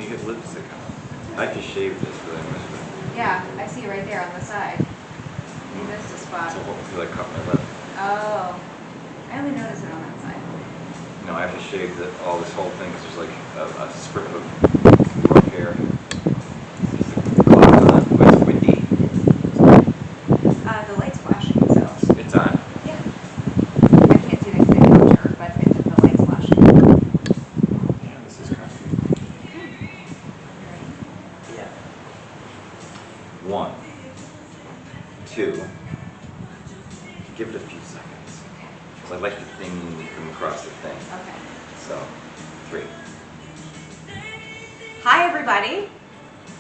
You had lipstick on. I just shaved this, but I missed it. Yeah, I see right there on the side. You missed a spot. Because I cut my lip. Oh. I only noticed it on that side. No, I have to shave all this whole thing. It's just like a strip of rough hair. Just a cloth on. But it's windy. The light's flashing, so. It's on. Yeah. I can't see next to the counter, but the light's flashing. Yeah, this is comfy. Yeah. 1, 2. Give it a few seconds. Because I like the thing from across the thing. Okay. So, 3. Hi, everybody.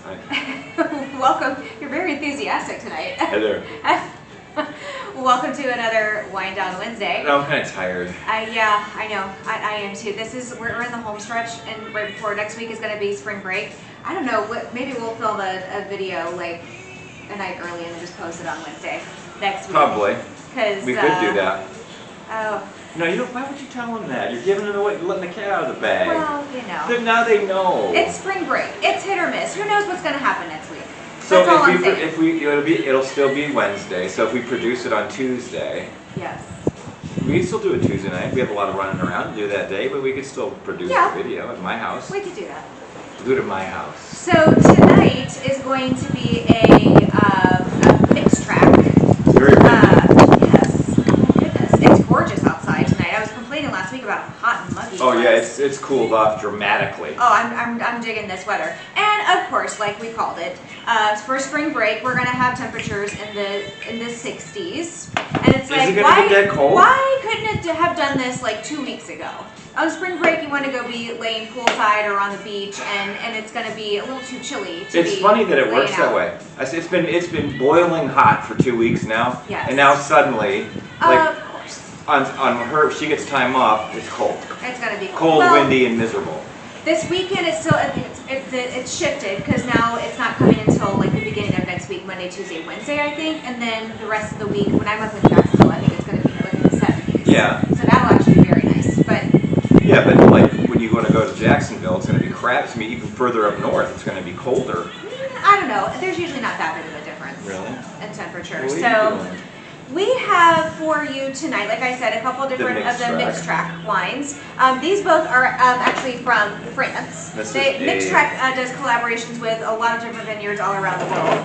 Hi. Welcome. You're very enthusiastic tonight. Hi there. Welcome to another Wind Down Wednesday. No, I'm kind of tired. Yeah, I know. I am too. We're in the home stretch, and right before next week is going to be spring break. I don't know. Maybe we'll film a video like a night early and then just post it on Wednesday next week. Probably. Because We could do that. Oh. No, you don't. Why would you tell them that? You're giving it away, letting the cat out of the bag. Well, you know. Now they know. It's spring break. It's hit or miss. Who knows what's going to happen next week? So That's all I'm saying. it'll still be Wednesday. So if we produce it on Tuesday, Yes. we can still do it Tuesday night. We have a lot of running around to do that day, but we could still produce Yeah. the video at my house. We could do that. We'll do it at my house. So tonight is going to be a mixed track. Very good. Yes. Oh my goodness, it's gorgeous outside tonight. I was complaining last week about how hot and muggy. Oh it was. yeah, it's cooled off dramatically. Oh, I'm digging this weather. And of course, like we called it, for spring break, we're gonna have temperatures in the 60s. And it's like, it gonna get that cold? why couldn't it have done this like 2 weeks ago? On spring break, you want to go be laying poolside or on the beach, and it's going to be a little too chilly to It's funny that it works laying that out. way. It's been boiling hot for 2 weeks now, Yes. and now suddenly, Of course, on her, if she gets time off, it's cold, it's going to be cold, well, windy, and miserable. This weekend it's still it's shifted because now it's not coming until like the beginning of next week, Monday, Tuesday, Wednesday, I think, and then the rest of the week when I'm up in Jacksonville, I think it's going to be like in the 70s. Yeah. So that'll actually be very nice, but. Yeah, but like when you want to go to Jacksonville, it's going to be crap. It's going to be even further up north. It's going to be colder. I don't know. There's usually not that big of a difference. Really? In temperature. What are you So doing? we have for you tonight, like I said, a couple different of the mixed track wines. These both are actually from France. Mixed track does collaborations with a lot of different vineyards all around the world.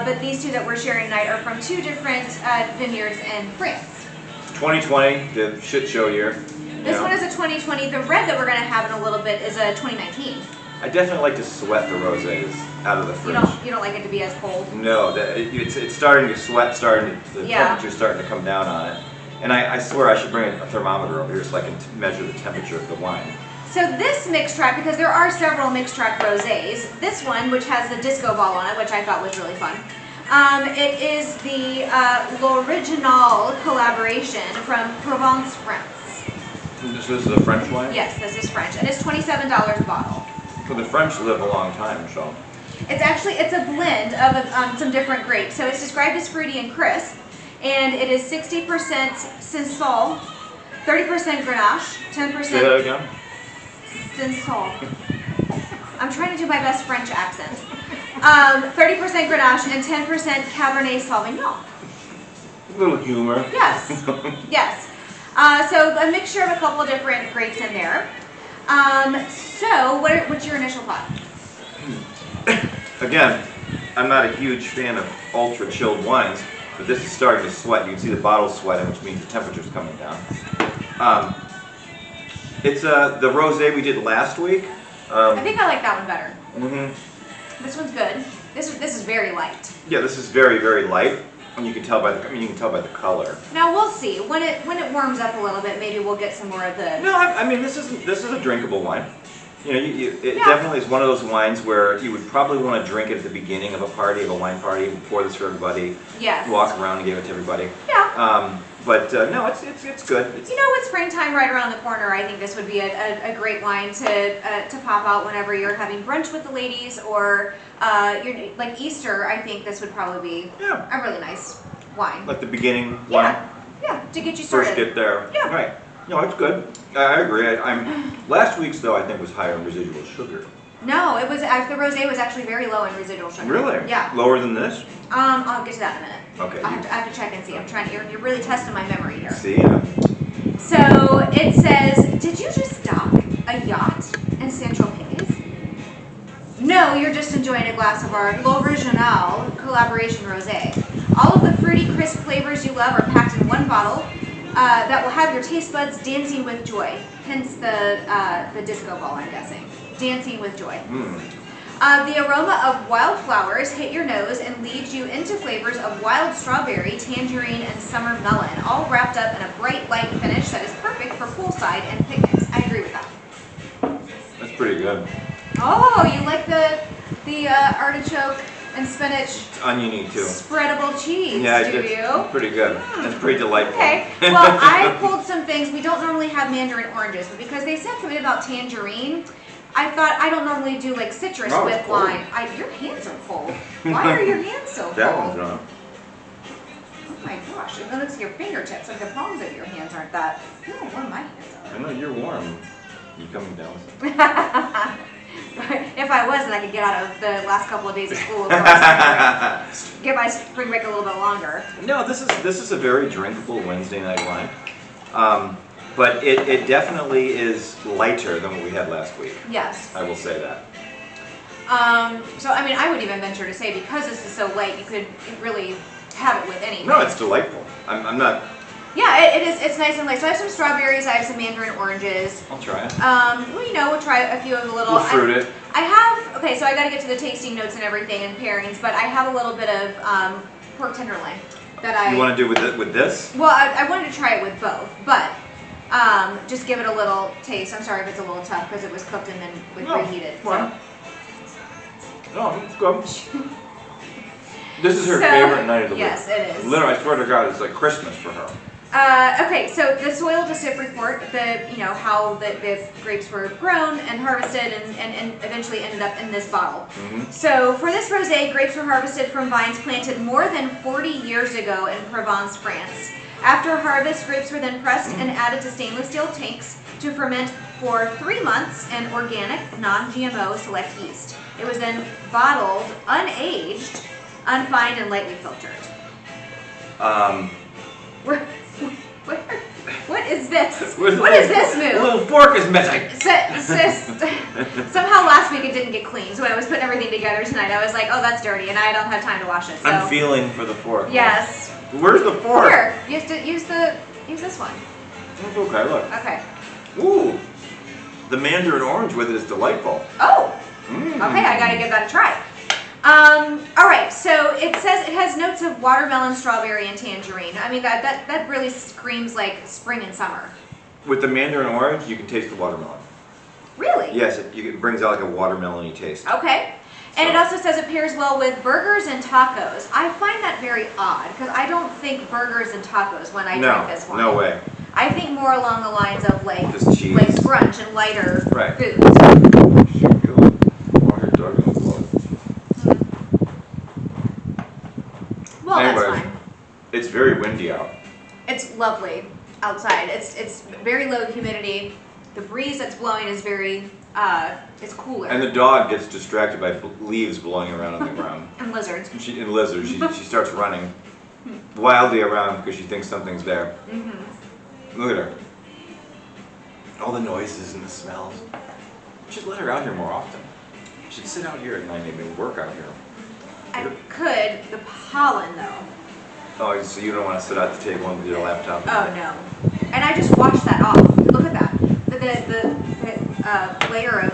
But these two that we're sharing tonight are from 2 different vineyards in France. 2020, the shit show year. This one is a 2020. The red that we're going to have in a little bit is a 2019. I definitely like to sweat the rosés out of the fridge. You don't like it to be as cold? No, it's starting to sweat, the temperature's starting to come down on it. And I swear I should bring a thermometer over here so I can measure the temperature of the wine. So this mixed track, because there are several mixed track rosés, this one, which has the disco ball on it, which I thought was really fun, it is the L'Original collaboration from Provence, France. This is a French wine? Yes, this is French, and it's $27 a bottle. Well, the French live a long time, so. It's a blend of some different grapes. So it's described as fruity and crisp, and it is 60% Cinsault, 30% Grenache, 10%. Say that again? Cinsault. I'm trying to do my best French accent. 30% Grenache and 10% Cabernet Sauvignon. A little humor. Yes. Yes. So a mixture of a couple different grapes in there. So what's your initial thought? Again, I'm not a huge fan of ultra chilled wines, but this is starting to sweat. You can see the bottle sweating, which means the temperature's coming down. It's the rosé we did last week. I think I like that one better. Mm-hmm. This one's good. This is very light. Yeah, this is very, very light, and you can tell by the color. Now we'll see when it warms up a little bit. Maybe we'll get some more of the. No, I mean this is a drinkable wine. You know, it definitely is one of those wines where you would probably want to drink it at the beginning of a party, of a wine party, pour this for everybody. Yes. Walk around and give it to everybody. Yeah. But no, it's good. You know, with springtime right around the corner, I think this would be a great wine to pop out whenever you're having brunch with the ladies or you're like Easter. I think this would probably be a really nice wine. Like the beginning wine. Yeah, to get you started. First get there. Yeah. Right. No, it's good. I agree. Last week's though I think was higher in residual sugar. No, it was the rosé was actually very low in residual sugar. Really? Yeah. Lower than this? I'll get to that in a minute. Okay. I have to check and see. I'm trying to. You're really testing my memory here. See. So it says, did you just dock a yacht in Saint-Tropez? No, you're just enjoying a glass of our L'Original collaboration rosé. All of the fruity, crisp flavors you love are packed in one bottle that will have your taste buds dancing with joy. Hence the disco ball, I'm guessing. Dancing with joy. The aroma of wildflowers hit your nose and leads you into flavors of wild strawberry, tangerine, and summer melon, all wrapped up in a bright, light finish that is perfect for poolside and picnics. I agree with that. That's pretty good. Oh, you like the artichoke and spinach? It's oniony too. Spreadable cheese, yeah, do you? Pretty good. It's pretty delightful. Okay. Well, I pulled some things. We don't normally have mandarin oranges, but because they said something about tangerine, I thought I don't normally do like citrus with wine. Your hands are cold. Why are your hands so cold? That one's not. Oh my gosh, it looks like your fingertips, like the palms of your hands aren't that. You know how warm my hands are. I know, you're warm. You coming down with something? If I wasn't, I could get out of the last couple of days of school. Get my spring break a little bit longer. No, this is a very drinkable Wednesday night wine. But it definitely is lighter than what we had last week. Yes. I will say that. So, I mean, I would even venture to say because this is so light, you could really have it with anything. No, it's delightful. I'm not... Yeah, it is. It's nice and light. So I have some strawberries. I have some mandarin oranges. I'll try it. Well, we'll try a few of the little... We'll fruit it. I have... Okay, so I got to get to the tasting notes and everything and pairings, but I have a little bit of pork tenderloin that I... You want to do with this? Well, I wanted to try it with both, but... just give it a little taste. I'm sorry if it's a little tough because it was cooked and then reheated. Well. No, it's good. This is her favorite night of the week. Yes, it is. Literally, I swear to God, it's like Christmas for her. Okay, so the soil to sip report, how the grapes were grown and harvested and eventually ended up in this bottle. So for this rosé, grapes were harvested from vines planted more than 40 years ago in Provence, France. After harvest, grapes were then pressed and added to stainless steel tanks to ferment for 3 months in organic, non-GMO select yeast. It was then bottled, unaged, unfined, and lightly filtered. What is this? What is this move? A little fork is missing. Somehow last week it didn't get clean, so when I was putting everything together tonight, I was like, oh, that's dirty, and I don't have time to wash it. So. I'm feeling for the fork. Yes. Where's the fork? Here, use this one. That's okay, look. Okay. Ooh, the mandarin orange with it is delightful. Oh. Okay, I gotta give that a try. All right, so it says it has notes of watermelon, strawberry, and tangerine. I mean, that really screams like spring and summer. With the mandarin orange, you can taste the watermelon. Really? Yes, it brings out like a watermelon-y taste. Okay. And it also says it pairs well with burgers and tacos. I find that very odd because I don't think burgers and tacos when I drink this wine. No way. I think more along the lines of like just cheese, like brunch and lighter foods. Well, anyways, that's fine. It's very windy out. It's lovely outside. It's very low humidity. The breeze that's blowing is very it's cooler. And the dog gets distracted by leaves blowing around on the ground. And lizards. And lizards. She starts running wildly around because she thinks something's there. Look at her. All the noises and the smells. You should let her out here more often. You should sit out here at night and work out here. I could. The pollen, though. Oh, so you don't want to sit at the table and do your laptop? Oh, no. And I just washed that off. Look at that. The layer of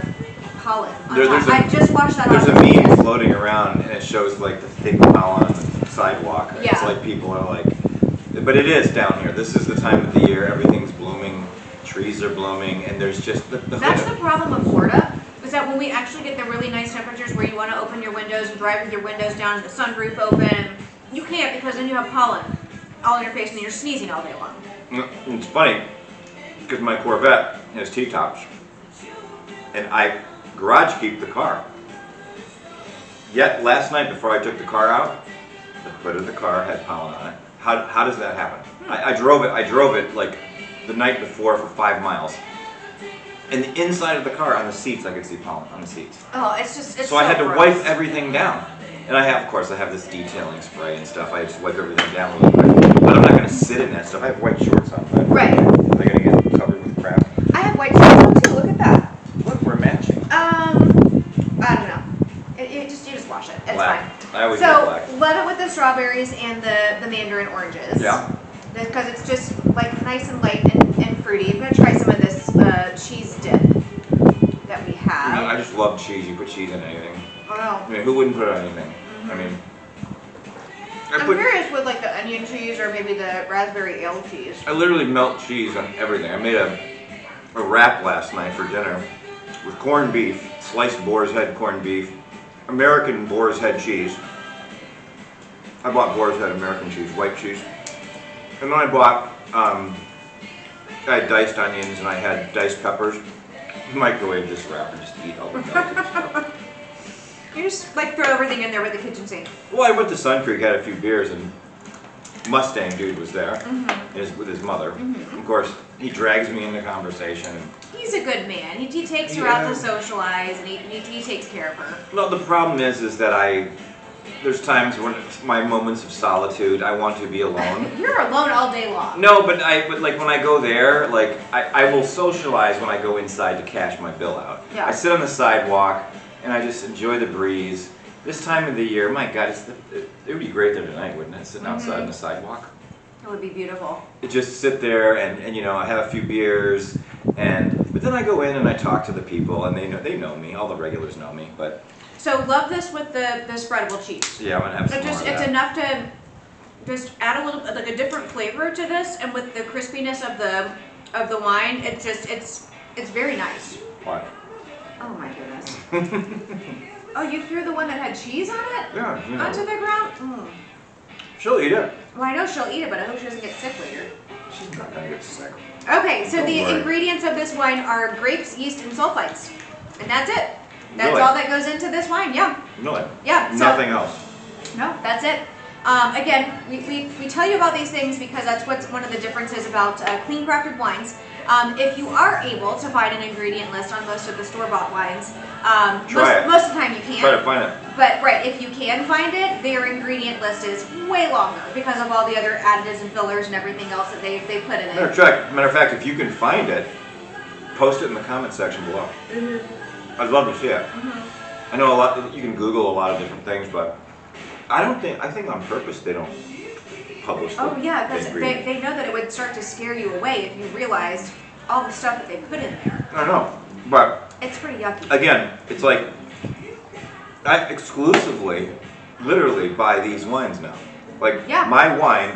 pollen on top. I just washed that off. There's a meme floating around, and it shows like the thick pollen on the sidewalk. Yeah. It's like people are like... But it is down here. This is the time of the year. Everything's blooming. Trees are blooming, and there's just the That's the problem with Florida, is that when we actually get the really nice temperatures where you want to open your windows and drive with your windows down and the sunroof open, you can't because then you have pollen all in your face and you're sneezing all day long. It's funny, because my Corvette has T-tops, and I garage keep the car. Yet last night before I took the car out, the hood of the car had pollen on it. How does that happen? I drove it like the night before for 5 miles. And the inside of the car, on the seats, I could see pollen on the seats. Oh, it's so I had to gross. wipe everything down. And of course, I have this detailing spray and stuff. I just wipe everything down a little bit. But I'm not going to sit in that stuff. I have white shorts on. Right. They're going to get covered with crap. I have white shorts on too. Look at that. Look, we're matching. I don't know. You just wash it. It's black. fine. I always get black. Love it with the strawberries and the mandarin oranges. Yeah. Because it's just like nice and light and fruity. I'm gonna try some of this cheese dip that we have. You know, I just love cheese. You put cheese in anything. Oh. I mean, who wouldn't put it on anything? Mm-hmm. I mean, I'm curious with like the onion cheese or maybe the raspberry ale cheese. I literally melt cheese on everything. I made a wrap last night for dinner with corned beef, sliced boar's head corned beef, American boar's head cheese. I bought boar's head American cheese, white cheese. And then I bought, I had diced onions and I had diced peppers. Microwave this wrap and just eat all the melted stuff. You just like throw everything in there with the kitchen sink. Well, I went to Sun Creek, had a few beers, and Mustang dude was there with his mother. Of course, he drags me into conversation. He's a good man. He takes her out to socialize, and he takes care of her. No, the problem is that there's times when it's my moments of solitude, I want to be alone. You're alone all day long. No, but like when I go there, like I will socialize when I go inside to cash my bill out. Yeah. I sit on the sidewalk and I just enjoy the breeze. This time of the year, my God, it would be great there tonight, wouldn't it? Sitting outside on the sidewalk. It would be beautiful. Just sit there and you know, I have a few beers, but then I go in and I talk to the people and they know me. All the regulars know me, but. So love this with the spreadable cheese. Yeah, I'm gonna have some more of that. It's enough to just add a little like a different flavor to this, and with the crispiness of the wine, it's very nice. What? Oh my goodness. Oh, you threw the one that had cheese on it? Yeah, you know. Onto the ground? Mm. She'll eat it. Well, I know she'll eat it, but I hope she doesn't get sick later. She's not gonna get sick. Okay, so Don't the worry. ingredients of this wine are grapes, yeast, and sulfites. And that's it. That's Really? all that goes into this wine, yeah. Really? Yeah. So, Nothing else. no, that's it. Again, we tell you about these things because that's what's one of the differences about clean crafted wines. If you are able to find an ingredient list on most of the store-bought wines, most of the time you can't. Try to find it. But right, if you can find it, their ingredient list is way longer because of all the other additives and fillers and everything else that they put in it. Matter of fact, if you can find it, post it in the comment section below. I'd love to see it. I know you can Google a lot of different things, but I think on purpose they don't publish the yeah, because ingredients. they know that it would start to scare you away if you realized all the stuff that they put in there. I know, but It's pretty yucky. again, it's like I exclusively, literally buy these wines now. Like my wine,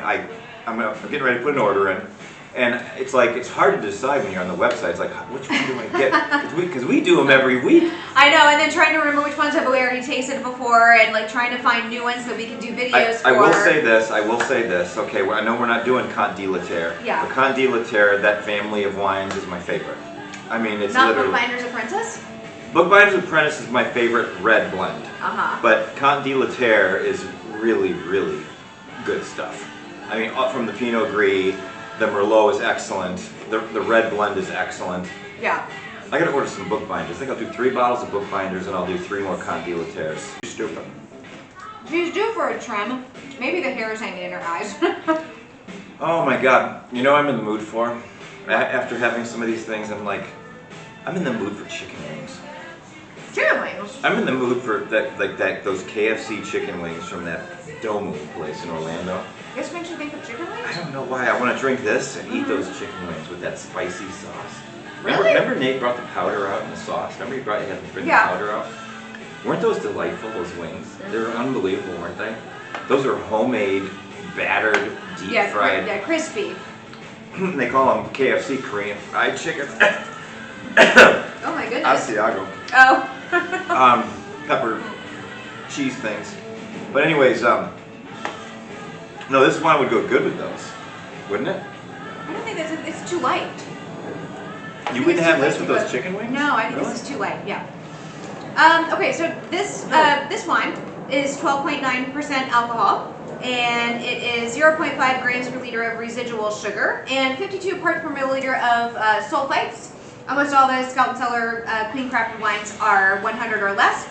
I'm getting ready to put an order in. And it's like, it's hard to decide when you're on the website. It's like, which one do I get? Because we do them every week. I know, and then trying to remember which ones have we already tasted before, and like trying to find new ones that we can do videos for. I will say this. Okay, I know we're not doing Comte de la Terre. Yeah. But Comte de la Terre, that family of wines is my favorite. I mean, it's not literally. Bookbinder's Apprentice? Bookbinder's Apprentice is my favorite red blend. But Comte de la Terre is really, really good stuff. I mean, from the Pinot Gris. The Merlot is excellent. The red blend is excellent. Yeah. I gotta order some bookbinders. I think I'll do 3 bottles of bookbinders and I'll do 3 more Comte de la Terres. Stupid. She's due for a trim. Maybe the hair is hanging in her eyes. Oh my God. You know what I'm in the mood for? After having some of these things, I'm in the mood for chicken wings. Chicken wings? I'm in the mood for those KFC chicken wings from that Domu place in Orlando. This makes you think of chicken wings? I don't know why. I want to drink this and eat those chicken wings with that spicy sauce. Really? Remember Nate brought the powder out and the sauce? Remember you had to bring the powder out? Weren't those delightful, those wings? They were unbelievable, weren't they? Those are homemade, battered, deep fried. Yeah, crispy. They call them KFC Korean fried chicken. Oh my goodness. Asiago. Oh. Pepper, cheese things. But anyways, no, this wine would go good with those, wouldn't it? I don't think it's too light. You wouldn't have this with those chicken wings? No, I think this is too light, yeah. Okay, so this wine is 12.9% alcohol, and it is 0.5 grams per liter of residual sugar, and 52 parts per milliliter of sulfites, Almost all the Scout and Cellar clean crafted wines are 100 or less,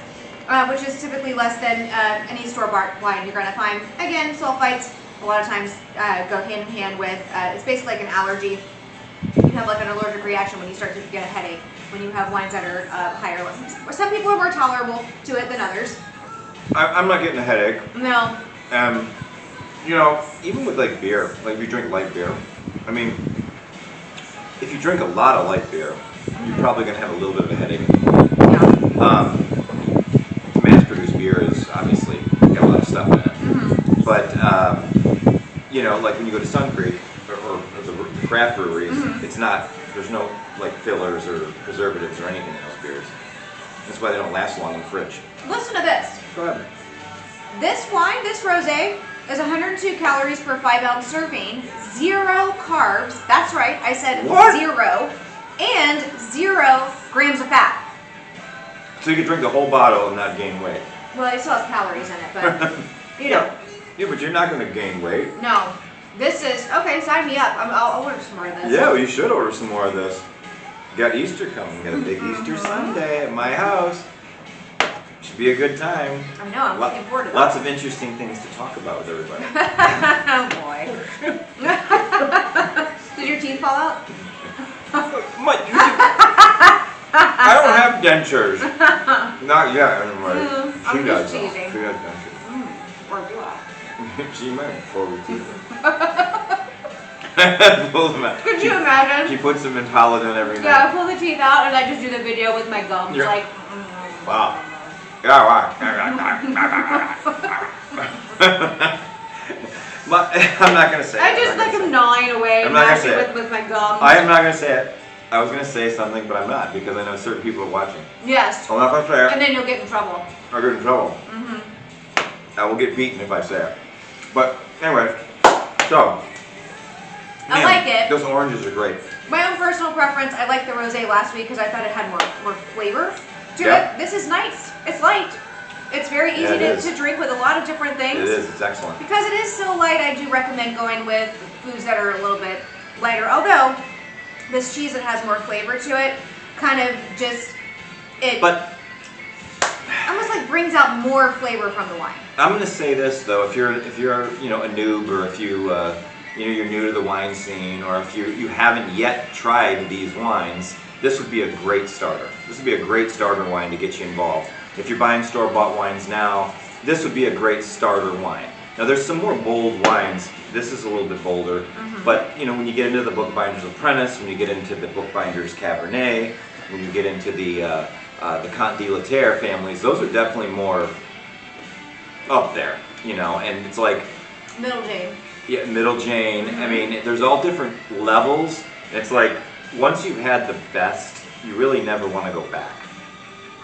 which is typically less than any store-bought wine you're going to find. Again, sulfites a lot of times go hand in hand with, it's basically like an allergy. You have like an allergic reaction when you start to get a headache when you have wines that are higher levels. Some people are more tolerable to it than others. I'm not getting a headache. No. You know, even with like beer, like if you drink light beer, I mean, if you drink a lot of light beer, you're probably going to have a little bit of a headache. Yeah. Mass-produced beer is obviously got a lot of stuff in it. But, you know, like when you go to Sun Creek or the craft breweries, it's not, there's no like fillers or preservatives or anything in those beers. That's why they don't last long in the fridge. Listen to this. Go ahead. This wine, this rosé, is 102 calories per 5-ounce serving, 0 carbs. That's right, I said what? 0, and 0 grams of fat. So you could drink the whole bottle and not gain weight. Well, it still has calories in it, but you know. Yeah, but you're not going to gain weight. No. This is, okay, sign me up. I'll order some more of this. Yeah, well, you should order some more of this. You got Easter coming. You got a big Easter Sunday at my house. Should be a good time. I know, I'm looking forward to that. Lots of interesting things to talk about with everybody. Oh boy. Did your teeth fall out? I don't have dentures. Not yet, anyway. She I'm does. just teasing. She has dentures. Or do I? She might before we teeth. Could you imagine? She puts them in Paladin every night. Yeah, I pull the teeth out and I just do the video with my gums. You're, like, wow. Yeah, wow. I'm not going to say it. I just like am gnawing away I'm not gonna say it. with my gums. I am not going to say it. I was going to say something, but I'm not because I know certain people are watching. Yes. I'm not going to say it. And then you'll get in trouble. I'll get in trouble. I will get beaten if I say it. But anyway, so. I like it. Those oranges are great. My own personal preference, I liked the rosé last week because I thought it had more flavor to Yep. it. This is nice. It's light. It's very easy to drink with a lot of different things. It is. It's excellent. Because it is so light, I do recommend going with foods that are a little bit lighter. Although, this cheese that has more flavor to it kind of just, But almost like brings out more flavor from the wine. I'm going to say this though, if you're you know a noob or if you you know you're new to the wine scene or if you haven't yet tried these wines, this would be a great starter. This would be a great starter wine to get you involved. If you're buying store-bought wines now, this would be a great starter wine. Now there's some more bold wines. This is a little bit bolder, but you know when you get into the Bookbinder's Apprentice, when you get into the Bookbinder's Cabernet, when you get into the Comte de la Terre families, those are definitely more up there, you know, and it's like Middle Jane. Yeah, Middle Jane. I mean, there's all different levels. It's like once you've had the best, you really never want to go back.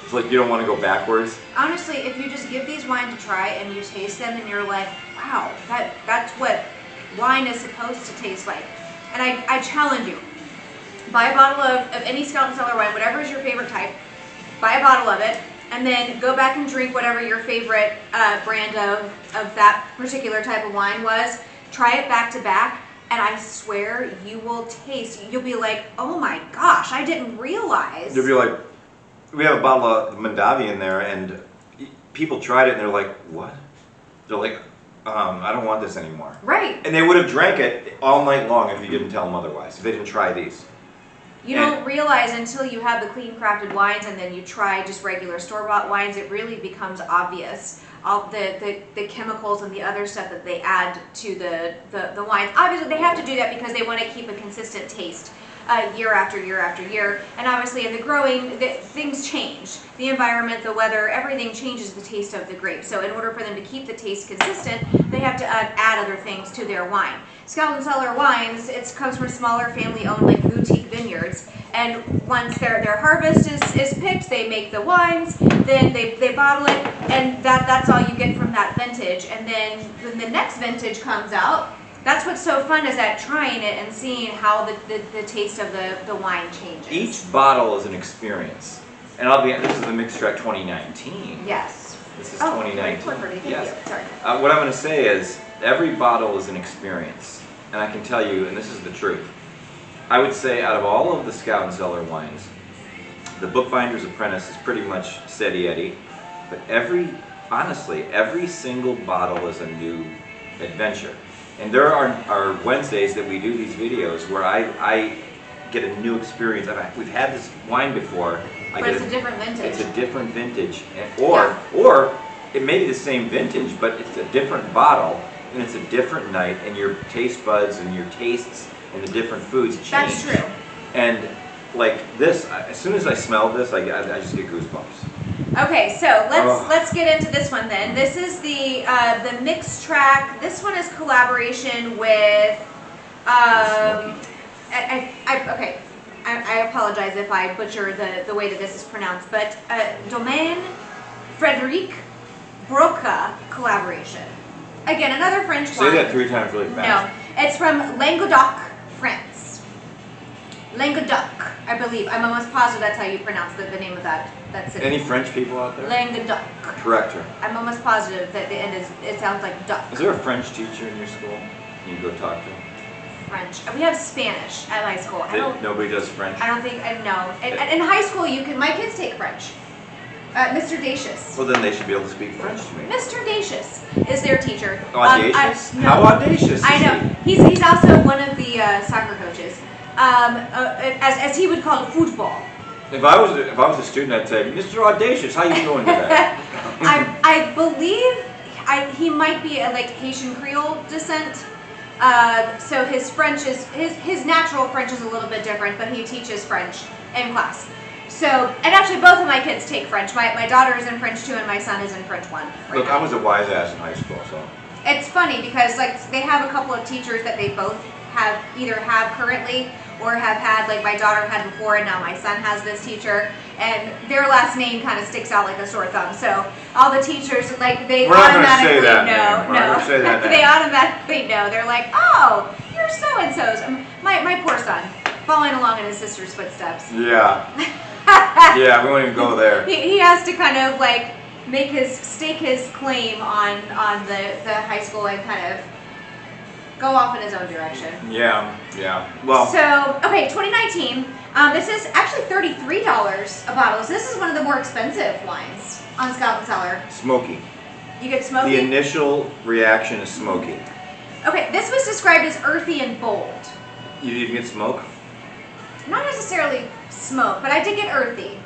It's like you don't want to go backwards. Honestly, if you just give these wines a try and you taste them and you're like, wow, that's what wine is supposed to taste like. And I challenge you, buy a bottle of any Scout and Cellar wine, whatever is your favorite type, buy a bottle of it, and then go back and drink whatever your favorite brand of that particular type of wine was. Try it back to back, and I swear you will taste, you'll be like, oh my gosh, I didn't realize. You'll be like, we have a bottle of Mondavi in there, and people tried it, and they're like, what? They're like, I don't want this anymore. Right. And they would have drank it all night long if you didn't tell them otherwise, if they didn't try these. You don't realize until you have the clean crafted wines and then you try just regular store-bought wines, it really becomes obvious. All the chemicals and the other stuff that they add to the wines. Obviously they have to do that because they want to keep a consistent taste year after year after year. And obviously in the growing, things change. The environment, the weather, everything changes the taste of the grape. So in order for them to keep the taste consistent, they have to add other things to their wine. Scout and Cellar wines, it comes from smaller family-owned like boutique vineyards. And once their harvest is picked, they make the wines, then they bottle it, and that's all you get from that vintage. And then when the next vintage comes out, that's what's so fun is that trying it and seeing how the taste of the wine changes. Each bottle is an experience. And I'll be honest, this is the Mixed Track 2019. Yes. This is 2019. Thank Yes. you. Sorry. What I'm going to say is every bottle is an experience. And I can tell you, and this is the truth, I would say out of all of the Scout and Cellar wines, the Bookbinder's Apprentice is pretty much steady Eddie, but honestly, every single bottle is a new adventure. And there are Wednesdays that we do these videos where I get a new experience. We've had this wine before. But it's a different vintage. It's a different vintage, or it may be the same vintage, but it's a different bottle, and it's a different night, and your taste buds and your tastes and the different foods change. That's true. And like this, as soon as I smell this, I just get goosebumps. Okay, so let's get into this one then. This is the mix track. This one is collaboration with I apologize if I butcher the way that this is pronounced, but Domaine Frederic Broca collaboration. Again, another French wine. Say that 3 times really fast. No, it's from Languedoc, France. Languedoc, I believe. I'm almost positive that's how you pronounce the name of that city. Any French people out there? Languedoc. Correct her. I'm almost positive that the end it sounds like duck. Is there a French teacher in your school? You go talk to him? French. We have Spanish at my school. Nobody does French? I don't think, no. In high school, my kids take French. Mr. Dacious. Well, then they should be able to speak French to me. Mr. Dacious is their teacher. Audacious? No. How audacious is I know. he? He's also one of the soccer coaches. As he would call it, football. If I was a student, I'd say, Mr. Audacious, how you doing today? I believe he might be a Haitian Creole descent. So his French his natural French is a little bit different, but he teaches French in class. So, and actually both of my kids take French. My daughter is in French 2 and my son is in French 1. Look, I was a wise ass in high school, so. It's funny because they have a couple of teachers that they both either have currently or have had, my daughter had before and now my son has this teacher, and their last name kind of sticks out like a sore thumb. So all the teachers, they automatically know. They automatically know. They're like, oh, you're so-and-so's. My poor son, following along in his sister's footsteps. Yeah. Yeah, we won't even go there. He has to kind of stake his claim on the high school and kind of go off in his own direction. Yeah. Well. So, okay, 2019. This is actually $33 a bottle. So this is one of the more expensive wines on Scout and Cellar. Smoky. You get smoky? The initial reaction is smoky. Okay, this was described as earthy and bold. You didn't get smoke? Not necessarily smoke, but I did get earthy.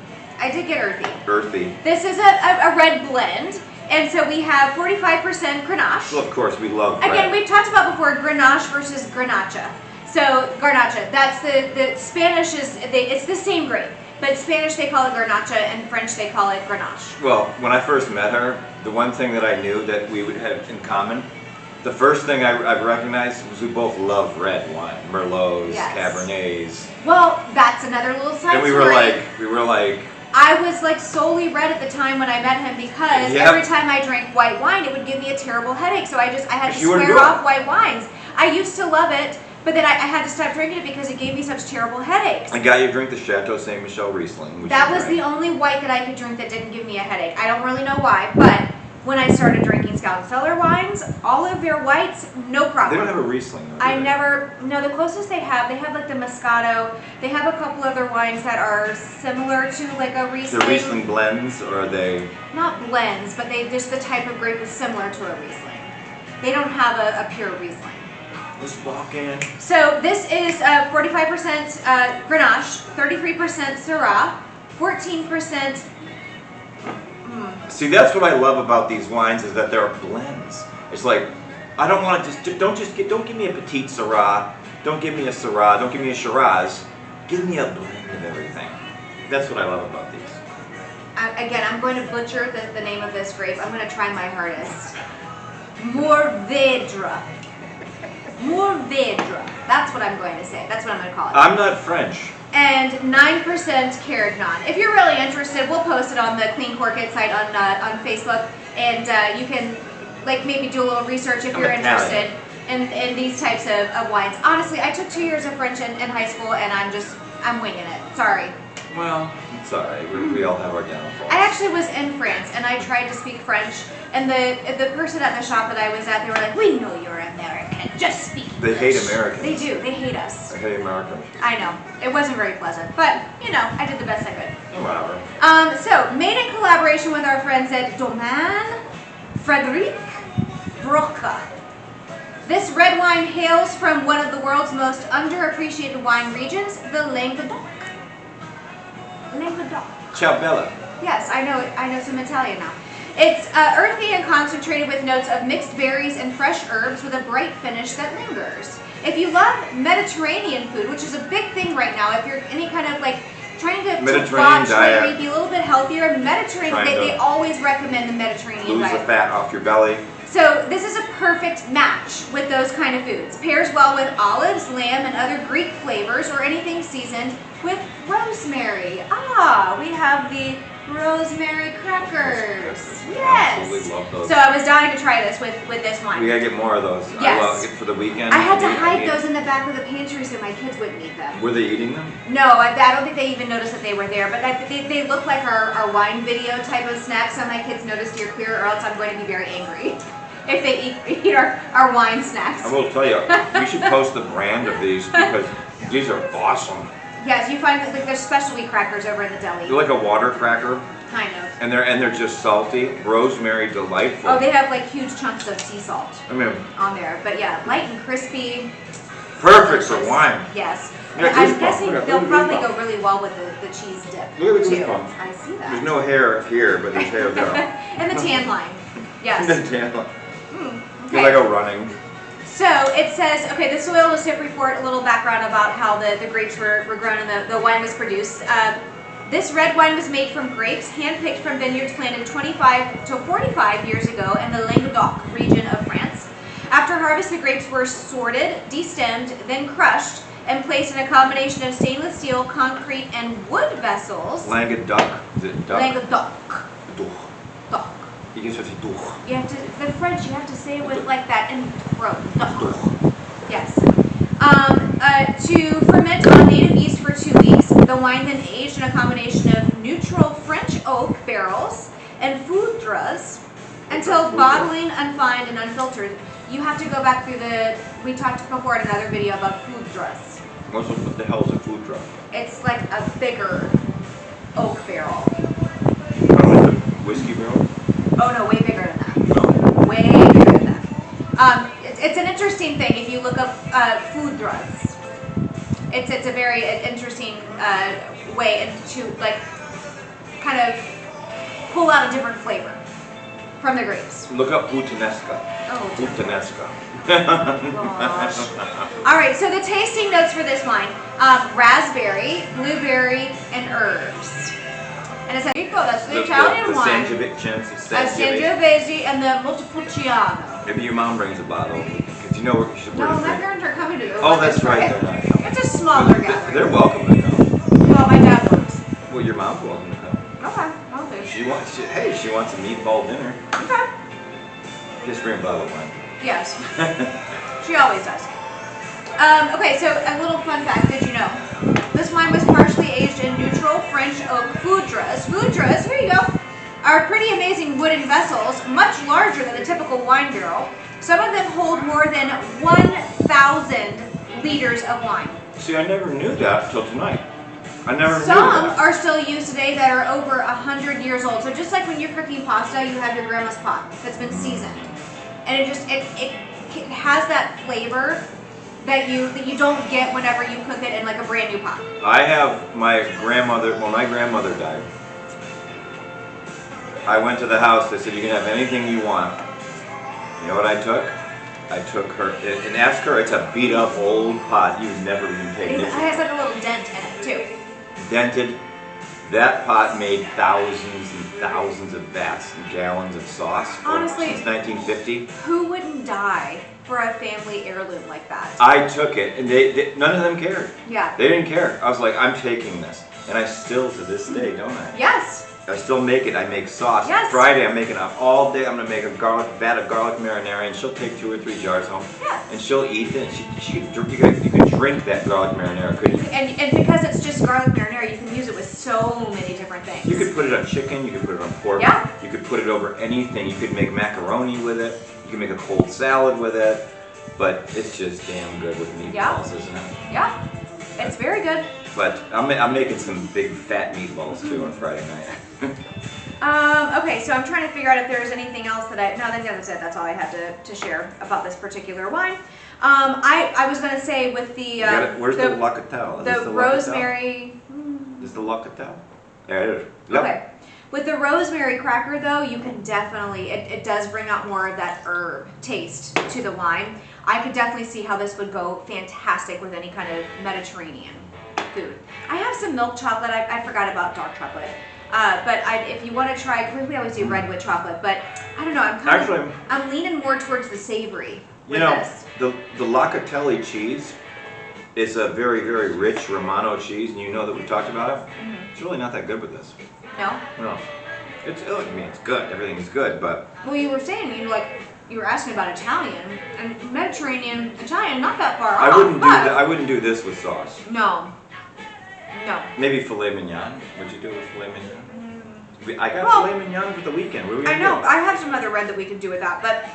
Earthy. This is a red blend. And so we have 45% Grenache. Well, of course, we love red. Again, we've talked about before Grenache versus Grenache. So Garnacha, that's the Spanish it's the same grape, but Spanish they call it Garnacha and French they call it Grenache. Well, when I first met her, the one thing that I knew that we would have in common, the first thing I recognized was we both love red wine, Merlots, yes. Cabernets. Well, that's another little side and we story. were like. I was solely red at the time when I met him because every time I drank white wine, it would give me a terrible headache. So I had to swear off white wines. I used to love it, but then I had to stop drinking it because it gave me such terrible headaches. I got you to drink the Chateau Ste. Michelle Riesling. That was the only white that I could drink that didn't give me a headache. I don't really know why, but when I started drinking Scout and Cellar wines, all of their whites, no problem. They don't have a Riesling, though, the closest they have the Moscato. They have a couple other wines that are similar to a Riesling. The Riesling blends, or are they? Not blends, but just the type of grape is similar to a Riesling. They don't have a pure Riesling. Let's walk in. So this is 45% Grenache, 33% Syrah, 14%. See, that's what I love about these wines is that they're blends. It's like, I don't want to don't give me a Petite Syrah, don't give me a Syrah, don't give me a Shiraz, give me a blend of everything. That's what I love about these. Again, I'm going to butcher the name of this grape. I'm going to try my hardest. Mourvedre. That's what I'm going to say. That's what I'm going to call it. I'm not French. And 9% Carignan. If you're really interested, we'll post it on the Clean Cork It site on Facebook, and you can maybe do a little research if you're interested in these types of wines. Honestly, I took 2 years of French in high school, and I'm winging it. Sorry. Well, it's all right. We all have our downfalls. I actually was in France, and I tried to speak French And the person at the shop that I was at, they were like, "We know you're American. Just speak English." They hate Americans. They do. They hate us. I hate Americans. I know. It wasn't very pleasant, but you know, I did the best I could. Whatever. So made in collaboration with our friends at Domaine Frédéric Broca. This red wine hails from one of the world's most underappreciated wine regions, the Languedoc. Languedoc. Ciao Bella. Yes, I know some Italian now. It's earthy and concentrated with notes of mixed berries and fresh herbs with a bright finish that lingers. If you love Mediterranean food, which is a big thing right now, if you're any kind of like trying to Mediterranean diet, maybe be a little bit healthier, Mediterranean, they always recommend the Mediterranean diet. Lose the fat off your belly. So this is a perfect match with those kind of foods. Pairs well with olives, lamb, and other Greek flavors, or anything seasoned with rosemary. Ah, we have the rosemary crackers. Yes. I absolutely love those. So I was dying to try this with this wine. We gotta get more of those. Yes. I love it for the weekend. I had to hide those in the back of the pantry so my kids wouldn't eat them. Were they eating them? No, I don't think they even noticed that they were there, but they look like our wine video type of snacks. So my kids noticed you're queer, or else I'm going to be very angry if they eat our wine snacks. I will tell you, we should post the brand of these because these are awesome. Yes, you find that like there's specialty crackers over in the deli. They're like a water cracker. Kind of. And they're just salty. Rosemary, delightful. Oh, they have like huge chunks of sea salt on there. But yeah, light and crispy. Perfect for wine. Yes. Yeah, I'm guessing they'll probably go really well with the cheese dip. Look at the too. goosebumps. I see that. There's no hair here, but there's hair there. And the tan line. Yes. The tan line. Okay. You're like a running. So it says, okay, the soil was report, a little background about how the grapes were grown and the wine was produced. This red wine was made from grapes handpicked from vineyards planted 25 to 45 years ago in the Languedoc region of France. After harvest, the grapes were sorted, destemmed, then crushed, and placed in a combination of stainless steel, concrete, and wood vessels. Languedoc. Is it duck? Languedoc. Doc. You can say doc. You have to, the French, you have to say it with like that in the throat. Doc. Yes. To ferment on native yeast for 2 weeks, the wine then aged in a combination of neutral French oak barrels and foudres until bottling, unfined, and unfiltered. You have to go back through we talked before in another video about foudres. What the hell is a foudre? It's like a bigger oak barrel. Like a whiskey barrel? Oh no, way bigger than that. No. Way bigger than that. It's an interesting thing if you look up foudres. It's a very interesting way to like kind of pull out a different flavor from the grapes. Look up puttanesca. Oh, puttanesca. Gosh. All right, so the tasting notes for this wine: raspberry, blueberry, and herbs. And it's that's the Italian wine. Sangiovese and the Montepulciano. Maybe your mom brings a bottle because you know where you should put it. No, my parents are coming to do it. Oh, that's right. They're not coming. It's a smaller gathering. They're welcome to come. Well, my dad works. Well, your mom's welcome to come. Okay, I'll do. She wants a meatball dinner. Okay. Just bring a bottle of wine. Yes. She always does. Okay, so a little fun fact, did you know? This wine was partially aged in neutral French oak foudres. Foudres, here you go, are pretty amazing wooden vessels, much larger than a typical wine barrel. Some of them hold more than 1,000 liters of wine. See, I never knew that until tonight. I never knew that. Some are still used today that are over 100 years old. So just like when you're cooking pasta, you have your grandma's pot that's been seasoned. And it has that flavor that you don't get whenever you cook it in like a brand new pot. I have my grandmother, when my grandmother died, I went to the house, they said, you can have anything you want. You know what I took? I took her, and asked her, it's a beat up old pot, you've never even taken it. It has like a little dent in it too. Dented. That pot made thousands and thousands of vats and gallons of sauce Honestly, since 1950. Who wouldn't die for a family heirloom like that? I took it, and they none of them cared. Yeah. They didn't care. I was like, I'm taking this. And I still, to this day, don't I? Yes. I still make it. I make sauce. Yes. Friday, I'm making it all day. I'm going to make a vat of garlic marinara, and she'll take 2 or 3 jars home. Yeah. And she'll eat it. You could drink that garlic marinara, couldn't you? And because it's just garlic marinara, you can use it with so many different things. You could put it on chicken. You could put it on pork. Yeah. You could put it over anything. You could make macaroni with it. You can make a cold salad with it. But it's just damn good with meatballs, isn't it? Yeah, it's very good. But I'm making some big fat meatballs too on Friday night. Okay, so I'm trying to figure out if there's anything else that no, that's it. That's all I had to share about this particular wine. I was going to say with the where's the Locatell? The rosemary. Is the Locatell? There it is. Yep. Okay. With the rosemary cracker though, you can definitely, it does bring out more of that herb taste to the wine. I could definitely see how this would go fantastic with any kind of Mediterranean food. I have some milk chocolate. I forgot about dark chocolate. But if you want to try, we always do red with chocolate, but I don't know. I'm leaning more towards the savory with this. The Locatelli cheese is a very, very rich Romano cheese, and you know that we've talked about it. Mm-hmm. It's really not that good with this. No? No. It's good. Everything's good, but... Well, you were saying, you were asking about Italian, and Mediterranean, Italian, not that far off. I wouldn't do this with sauce. No. No. Maybe filet mignon. Would you do it with filet mignon? I got filet mignon for the weekend. What are we gonna do? I have some other red that we could do with that, but...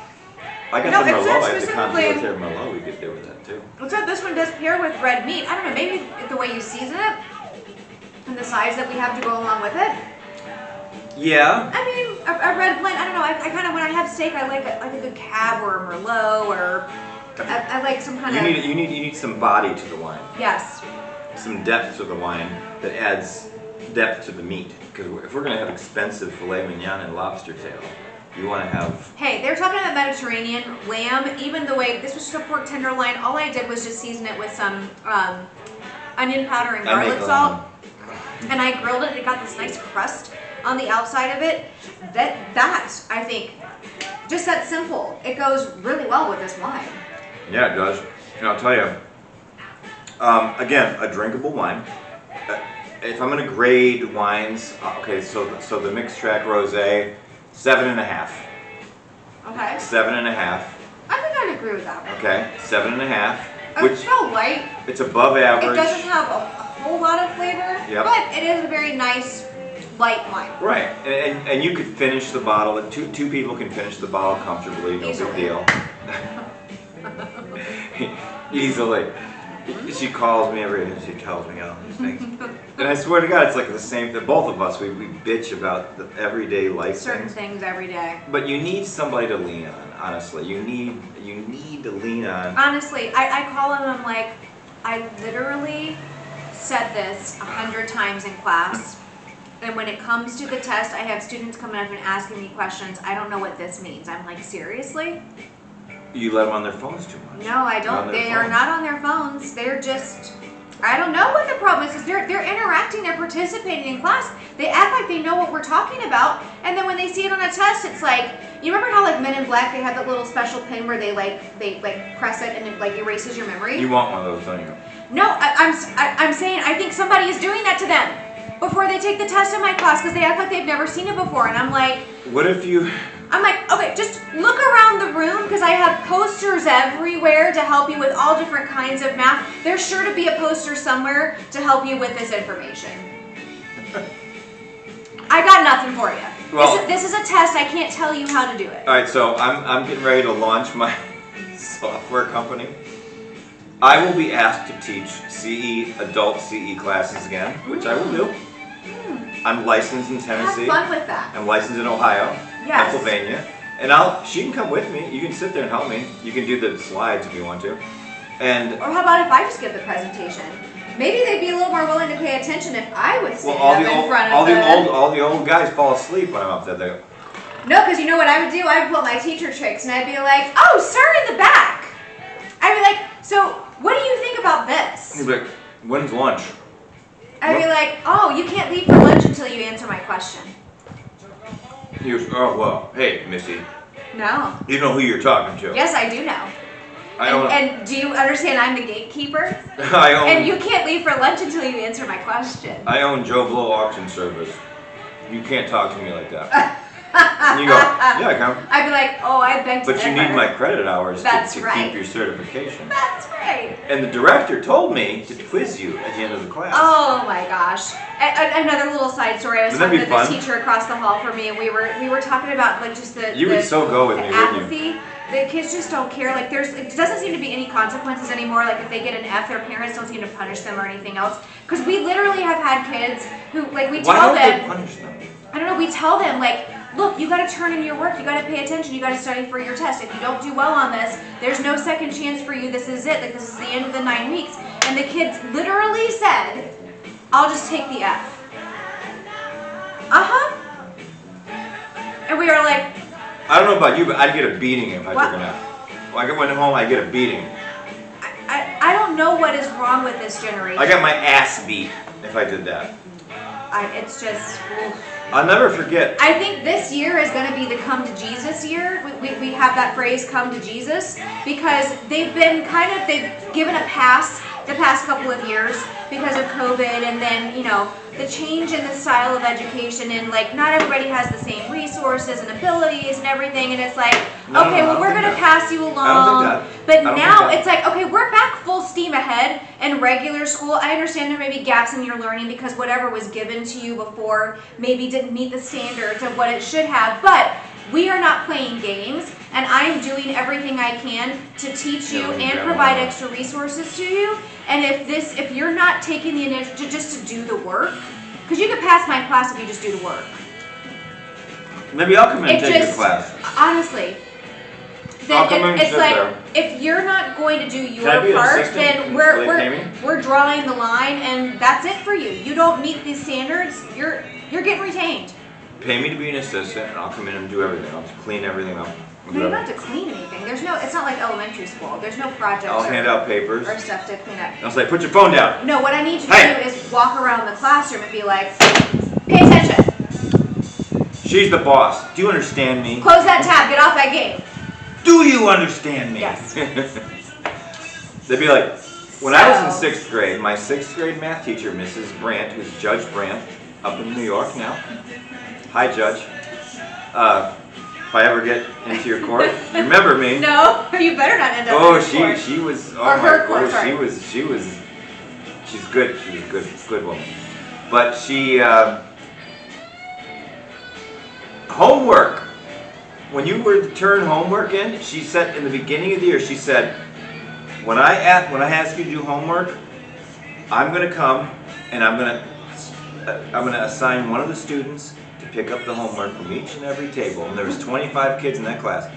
I got some Merlot. I have the Confiture Merlot we could do with that too. So this one does pair with red meat. I don't know, maybe the way you season it and the size that we have to go along with it. Yeah. I mean, a red blend. I don't know. I kind of, when I have steak, I like a good Cab or a Merlot, or I like some kind of. You need some body to the wine. Yes. Some depth to the wine that adds depth to the meat. Because if we're gonna have expensive filet mignon and lobster tail, you want to have... Hey, they're talking about Mediterranean lamb. Even the way, this was just a pork tenderloin. All I did was just season it with some onion powder and garlic salt. And I grilled it. It got this nice crust on the outside of it. That I think, just that simple. It goes really well with this wine. Yeah, it does. And I'll tell you, again, a drinkable wine. If I'm going to grade wines, okay, so the Mixed Track Rosé, 7.5. Okay. 7.5. I think I'd agree with that. Okay, 7.5. It's so light. It's above average. It doesn't have a whole lot of flavor, but it is a very nice, light wine. Right, and you could finish the bottle. Two people can finish the bottle comfortably. No big deal. Easily. She calls me every day. She tells me all these things. And I swear to God, it's like the same thing. Both of us, we bitch about the everyday life certain things every day. But you need somebody to lean on, honestly. You need to lean on. Honestly, I call them, I'm like, I literally said this 100 times in class. And when it comes to the test, I have students coming up and asking me questions. I don't know what this means. I'm like, seriously? You let them on their phones too much. No, I don't. They are not on their phones. They're just, I don't know what the problem is, because they're interacting, they're participating in class. They act like they know what we're talking about, and then when they see it on a test, it's like, you remember how like Men in Black, they have that little special pin where they press it and it like erases your memory? You want one of those, don't you? No, I'm saying I think somebody is doing that to them before they take the test in my class, because they act like they've never seen it before, and I'm like, what if you... I'm like, okay, just look around the room, because I have posters everywhere to help you with all different kinds of math. There's sure to be a poster somewhere to help you with this information. I got nothing for you. Well, this is a test. I can't tell you how to do it. All right, so I'm getting ready to launch my software company. I will be asked to teach adult CE classes again, which I will do. I'm licensed in Tennessee. Have fun with that. I'm licensed in Ohio, yes. Pennsylvania, and she can come with me. You can sit there and help me. You can do the slides if you want to. Or how about if I just give the presentation? Maybe they'd be a little more willing to pay attention if I was stand up in front of them. All the old guys fall asleep when I'm up there. No, because you know what I would do? I would pull my teacher tricks and I'd be like, "Oh, sir, in the back." I'd be like, "So, what do you think about this?" He'd be like, "When's lunch?" I'd be like, "Oh, you can't leave for lunch until you answer my question." He was, "Oh, well, hey, Missy." No. You know who you're talking to. Yes, I do know. And do you understand I'm the gatekeeper? And you can't leave for lunch until you answer my question. I own Joe Blow Auction Service. You can't talk to me like that. And you go, yeah, I come. I'd be like, oh, I beg to But you need my credit hours to keep your certification. That's right. And the director told me to quiz you at the end of the class. Oh my gosh. Another little side story. I was talking to the teacher across the hall from me, and we were talking about like just the You would so go with me, wouldn't you? apathy. The kids just don't care. Like it doesn't seem to be any consequences anymore. Like if they get an F, their parents don't seem to punish them or anything else. Because we literally have had kids who like we tell them. Why don't they punish them? I don't know. We tell them like, look, you got to turn in your work. You got to pay attention. You got to study for your test. If you don't do well on this, there's no second chance for you. This is it. Like this is the end of the 9 weeks. And the kids literally said, "I'll just take the F." And we were like, I don't know about you, but I'd get a beating if I took an F. When I went home, I'd get a beating. I don't know what is wrong with this generation. I got my ass beat if I did that. It's just. Oof. I'll never forget. I think this year is going to be the come to Jesus year. We have that phrase, come to Jesus, because they've given a pass the past couple of years because of COVID, and then, the change in the style of education, and like not everybody has the same resources and abilities and everything, and it's like, we're going to pass you along. But now it's like, okay, we're back full steam ahead in regular school. I understand there may be gaps in your learning because whatever was given to you before maybe didn't meet the standards of what it should have, but we are not playing games, and I am doing everything I can to teach you and provide extra resources to you. And if you're not taking the initiative just to do the work, because you can pass my class if you just do the work. Maybe I'll come in and take your class. Honestly, it's like if you're not going to do your part, then we're drawing the line, and that's it for you. You don't meet these standards, you're getting retained. Pay me to be an assistant, and I'll come in and do everything. I'll just clean everything up. No, you don't have to clean anything. It's not like elementary school. There's no projects. I'll hand out papers or stuff to clean up. I'll say, put your phone down. No, what I need you to do is walk around the classroom and be like, pay attention. She's the boss. Do you understand me? Close that tab. Get off that game. Do you understand me? Yes. They'd be like, when I was in 6th grade, my 6th grade math teacher, Mrs. Brandt, who's Judge Brandt, up in New York now. Hi, Judge. If I ever get into your court, you remember me. No, you better not end up in court. She was, oh or my God, she's good. She was a good woman. But she, homework. When you were to turn homework in, she said in the beginning of the year, she said, when I ask you to do homework, I'm going to come and I'm going to assign one of the students to pick up the homework from each and every table. And there was 25 kids in that class.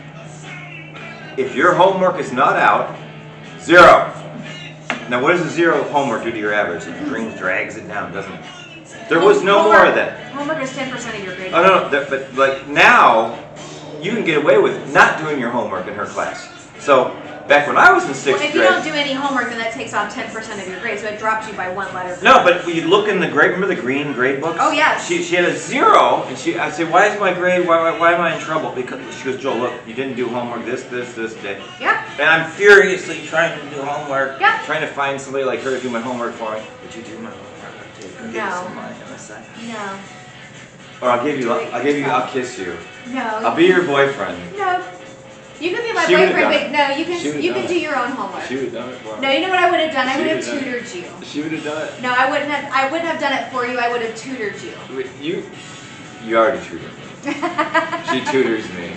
If your homework is not out, 0. Now, what does a 0 homework do to your average? It drags it down, doesn't it? There was no more of that. Homework is 10% of your grade. Oh no, but like now, you can get away with not doing your homework in her class. So back when I was in 6th grade. If you don't do any homework, then that takes off 10% of your grade, so it drops you by 1 letter. No, but you look in the grade. Remember the green grade books? Oh yes. She had a 0, and I say, why is my grade? Why am I in trouble? Because she goes, Joel, look, you didn't do homework this day. Yeah. And I'm furiously trying to do homework. Yeah. Trying to find somebody like her to do my homework for me. Would you do my homework? No. No. Or I'll kiss you. No. I'll be your boyfriend. No. You can be my boyfriend, but no, you can do your own homework. She would have done it for me. No, you know what I would have done? I would have tutored you. She would have done it. No, I wouldn't have done it for you. I would have tutored you. You already tutored me. She tutors me.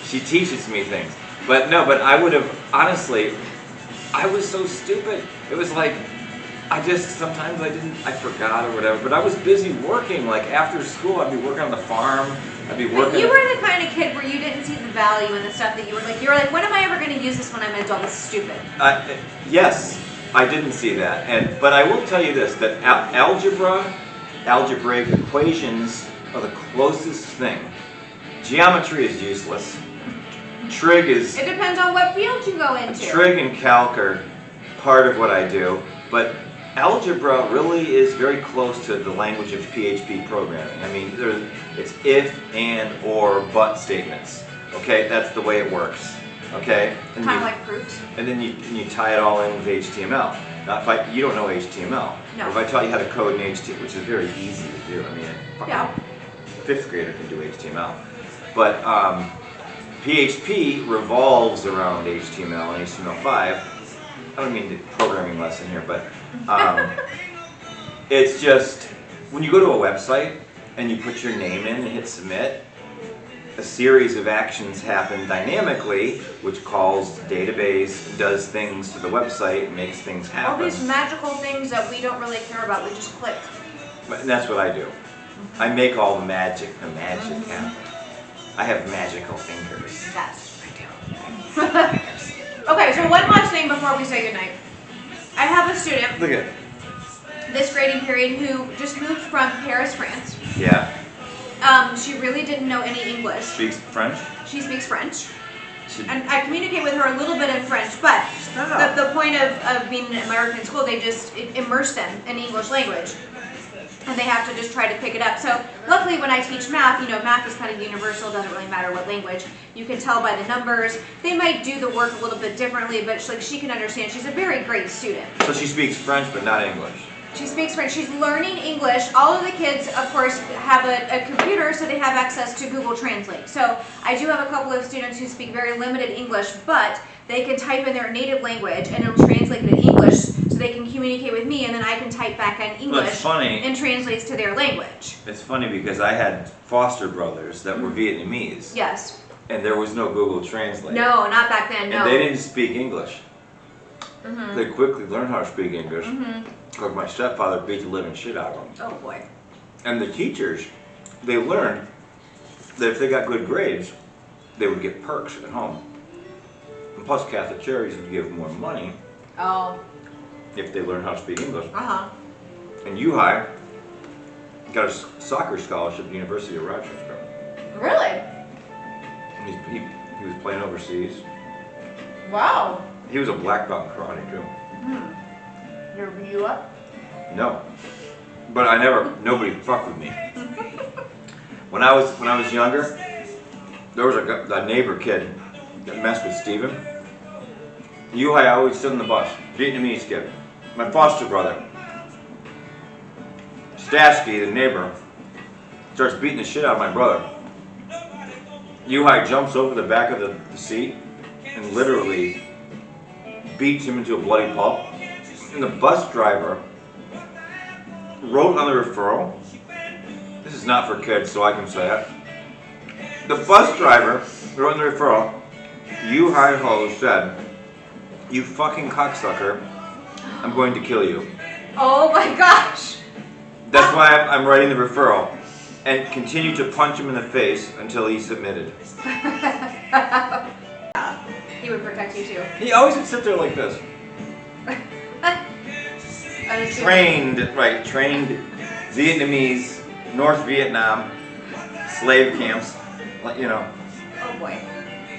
She teaches me things. But I would have, honestly, I was so stupid. It was like, sometimes I forgot or whatever, but I was busy working. Like after school, I'd be working on the farm. I'd be working. You were the kind of kid where you didn't see the value in the stuff that you were like, when am I ever going to use this when I'm an adult? This is stupid. Yes, I didn't see that. But I will tell you this, that algebraic equations are the closest thing. Geometry is useless. Trig is... It depends on what field you go into. Trig and calc are part of what I do, but algebra really is very close to the language of PHP programming. I mean, it's if, and, or, but statements. Okay, that's the way it works. Okay, kind of like proofs. And then you tie it all in with HTML. Now, you don't know HTML. No. If I taught you how to code in HTML, which is very easy to do. I mean, yeah. 5th grader can do HTML. But PHP revolves around HTML and HTML5. I don't mean the programming lesson here, but it's just when you go to a website and you put your name in and hit submit, a series of actions happen dynamically, which calls the database, does things to the website, makes things happen. All these magical things that we don't really care about, we just click. And that's what I do. I make all the magic happen. I have magical fingers. Yes. I do. Okay, so one last thing before we say goodnight. I have a student Look at it. this grading period who just moved from Paris, France. Yeah. She really didn't know any English. Speaks French? She speaks French. And I communicate with her a little bit in French, but the point of being in American school, they just immerse them in English language. And they have to just try to pick it up. So luckily when I teach math, you know, math is kind of universal, doesn't really matter what language. You can tell by the numbers. They might do the work a little bit differently, but she can understand. She's a very great student. So she speaks French but not English? She speaks French. She's learning English. All of the kids, of course, have a computer, so they have access to Google Translate. So I do have a couple of students who speak very limited English, but they can type in their native language and it'll translate it in English so they can communicate with me, and then I can type back in English. That's funny. And translates to their language. It's funny because I had foster brothers that were Vietnamese. Yes. And there was no Google Translate. No, not back then, no. And they didn't speak English. They quickly learned how to speak English. Because my stepfather beat the living shit out of them. Oh boy. And the teachers, they learned that if they got good grades, they would get perks at home. And plus Catholic Charities would give more money if they learned how to speak English. And U-High got a soccer scholarship at the University of Rochester. Really? And he was playing overseas. Wow. He was a black belt in karate too. Never beat you up? No. But nobody fucked with me. When I was younger, there was a neighbor kid that messed with Steven. I always stood on the bus. Vietnamese kid. My foster brother. Stasky, the neighbor, starts beating the shit out of my brother. Jumps over the back of the seat and literally beats him into a bloody pulp. And the bus driver wrote on the referral, this is not for kids so I can say it. The bus driver wrote on the referral, Ho said, "You fucking cocksucker, I'm going to kill you." Oh my gosh. That's why I'm writing the referral. And continue to punch him in the face until he submitted. He would protect you too. He always would sit there like this. Trained Vietnamese, North Vietnam, slave camps, you know. Oh boy.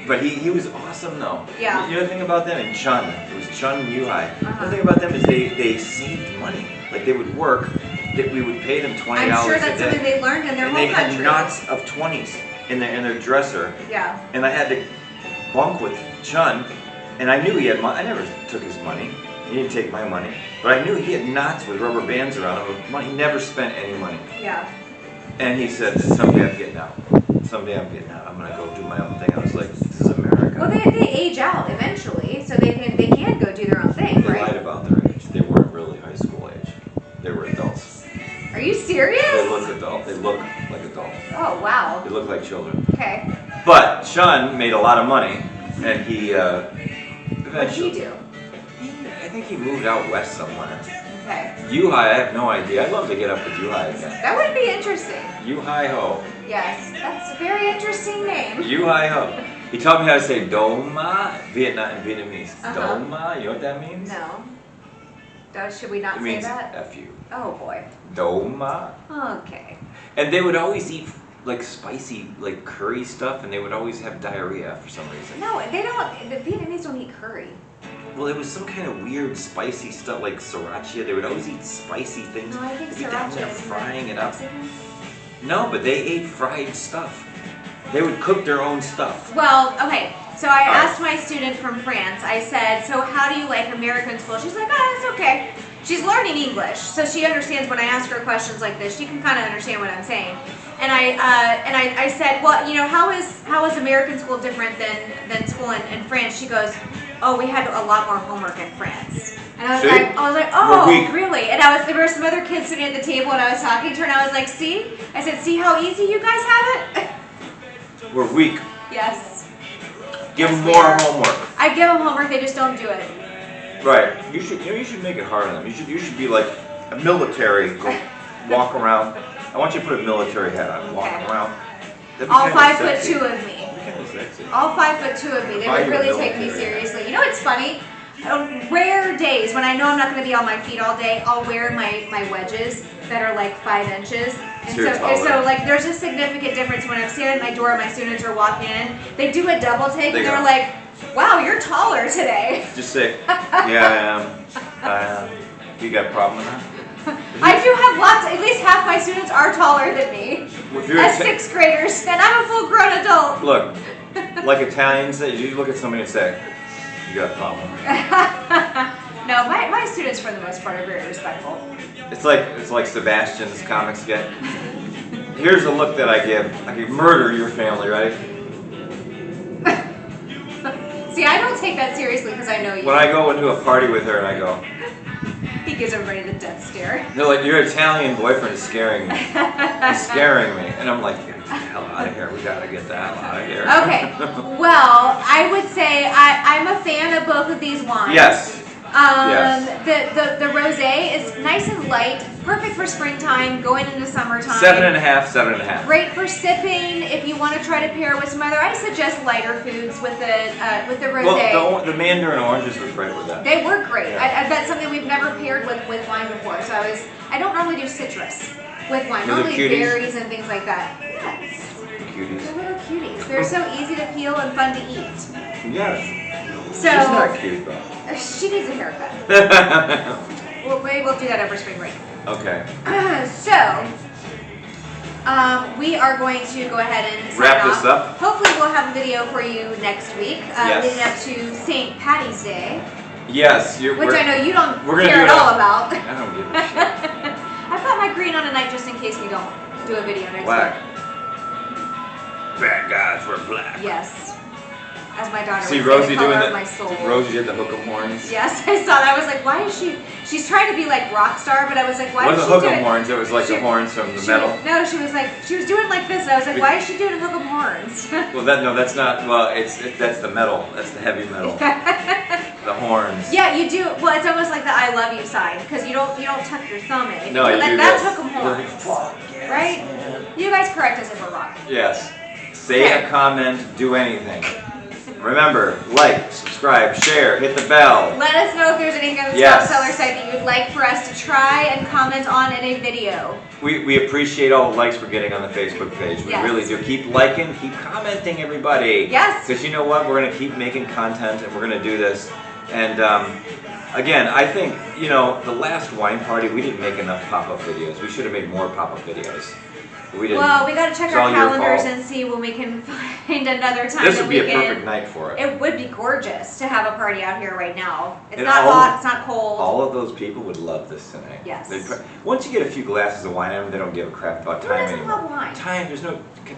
But he was awesome though. Yeah. You know the thing about them, and Chun, it was Chun and The thing about them is they saved money. Like they would work, we would pay them $20 a day. I'm sure that's something they learned in their home country. And they had knots of 20s in their dresser. Yeah. And I had to bunk with Chun, and I knew he had money. I never took his money. He didn't take my money. But I knew he had knots with rubber bands around him of money. He never spent any money. Yeah. And he said, someday I'm getting out. Someday I'm getting out. I'm going to go do my own thing. I was like, this is America. Well, they age out eventually, so they can go do their own thing, They right? lied about their age. They weren't really high school age. They were adults. Are you serious? They look adult. They look like adults. Oh, wow. They look like children. Okay. But Chun made a lot of money, and he What did he do? I think he moved out west somewhere. Okay. I have no idea. I'd love to get up with again. That would be interesting. Ho. Yes, that's a very interesting name. Ho. He taught me how to say Doma, Vietnamese. Doma, you know what that means? No. Should we not It say means that? F you. Oh boy. Doma. Okay. And they would always eat like spicy, like curry stuff, and they would always have diarrhea for some reason. No, they don't. The Vietnamese don't eat curry. Well, it was some kind of weird spicy stuff like sriracha. They would always eat spicy things. No, I think They'd be down there sriracha is frying it up. Mexican. No, but they ate fried stuff. They would cook their own stuff. Well, okay. So I asked my student from France. I said, "So how do you like American school?" She's like, "Oh, it's okay." she's learning English, so she understands when I ask her questions like this. She can kind of understand what I'm saying. And I said, well, you know, how is American school different than school in France? She goes, oh, we had a lot more homework in France. And I was like, oh, really? And there were some other kids sitting at the table, and I was talking to her, and I was like, see? I said, see how easy you guys have it? We're weak. Yes. Give them more homework. I give them homework, they just don't do it. Right. You should make it hard on them. You should be like a military. Go walk around. I want you to put a military hat on. Walk around. All 5'2" of me. Sexy. All 5'2" of me. They would really take me seriously. You know what's funny? Rare days when I know I'm not going to be on my feet all day, I'll wear my wedges that are like 5 inches. And so like there's a significant difference when I'm standing at my door and my students are walking in. They do a double take and they're like, wow, you're taller today. Just say, yeah, I am. You got a problem with that? I do have lots, at least half my students are taller than me. As 6th graders, and I'm a full grown adult. Look, like Italians, you look at somebody and say, you got a problem. No, my students for the most part are very respectful. It's like Sebastian's comics get. Here's a look that I give. I could murder your family, right? See, I don't take that seriously because I know you. When I go into a party with her and I go, he gives everybody the death stare. They're like, your Italian boyfriend is scaring me. He's scaring me. And I'm like, get the hell out of here. We gotta get the hell out of here. Okay. Well, I would say I'm a fan of both of these wines. Yes. Yes. The rosé is nice and light, perfect for springtime, going into summertime. 7.5, 7.5. Great for sipping. If you want to try to pair with some other, I suggest lighter foods with the rosé. Well, the mandarin oranges were great with that. They were great. Yeah. That's something we've never paired with wine before. So I don't normally do citrus with wine. Normally berries and things like that. Yes. Cuties. They're little cuties. They're so easy to peel and fun to eat. Yes. So, she's not cute though. She needs a haircut. Well, maybe we'll do that over spring break. Okay. We are going to go ahead and sign wrap off. this up. Hopefully we'll have a video for you next week, leading up to St. Patty's Day. Yes. Which I know you don't care at all about. I don't give a shit. I put my green on tonight just in case we don't do a video next Black. week. Bad guys wear black. Yes. As my daughter See would Rosie say, the color doing of that. my soul. Rosie did the hook 'em horns. Yes, I saw that. I was like, why is she? She's trying to be like rock star, but I was like, why is she doing? It wasn't doing? hook 'em horns. It was like the horns from the metal. No, she was doing like this. And I was like, why is she doing hook 'em horns? Well, that's not. Well, that's the metal. That's the heavy metal. The horns. Yeah, you do. Well, it's almost like the I love you sign because you don't tuck your thumb in. No, you do that's this. hook 'em horns, Yes, right? man. You guys correct us if we're wrong. Yes. Say a comment. Do anything. Remember, like, subscribe, share, hit the bell. Let us know if there's anything on the Top Seller site that you'd like for us to try and comment on in a video. We appreciate all the likes we're getting on the Facebook page. We really do. Keep liking, keep commenting, everybody. Yes. Because you know what? We're going to keep making content and we're going to do this. And again, I think, you know, the last wine party, we didn't make enough pop-up videos. We should have made more pop-up videos. We didn't. Well, we got to check our calendars and see when we can find another time. This would be a perfect night for it. It would be gorgeous to have a party out here right now. It's not hot, it's not cold. All of those people would love this tonight. Yes. Once you get a few glasses of wine in them, they don't give a crap about time anymore. Who doesn't love wine?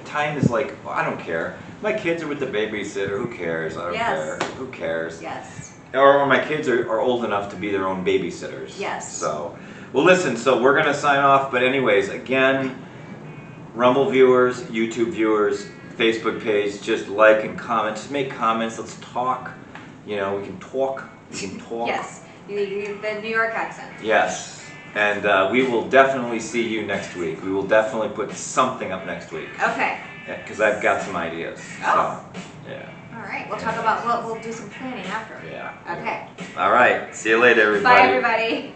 Time is like, well, I don't care. My kids are with the babysitter. Who cares? I don't care. Who cares? Yes. Or my kids are old enough to be their own babysitters. Yes. So, well, listen. So we're gonna sign off. But anyways, again. Rumble viewers, YouTube viewers, Facebook page, just like and comment. Just make comments. Let's talk. You know, we can talk. We can talk. Yes, the New York accent. Yes. And we will definitely see you next week. We will definitely put something up next week. Okay. Because I've got some ideas. Oh. So, yeah. All right. We'll talk about, we'll do some planning after. Yeah. Okay. All right. See you later, everybody. Bye, everybody.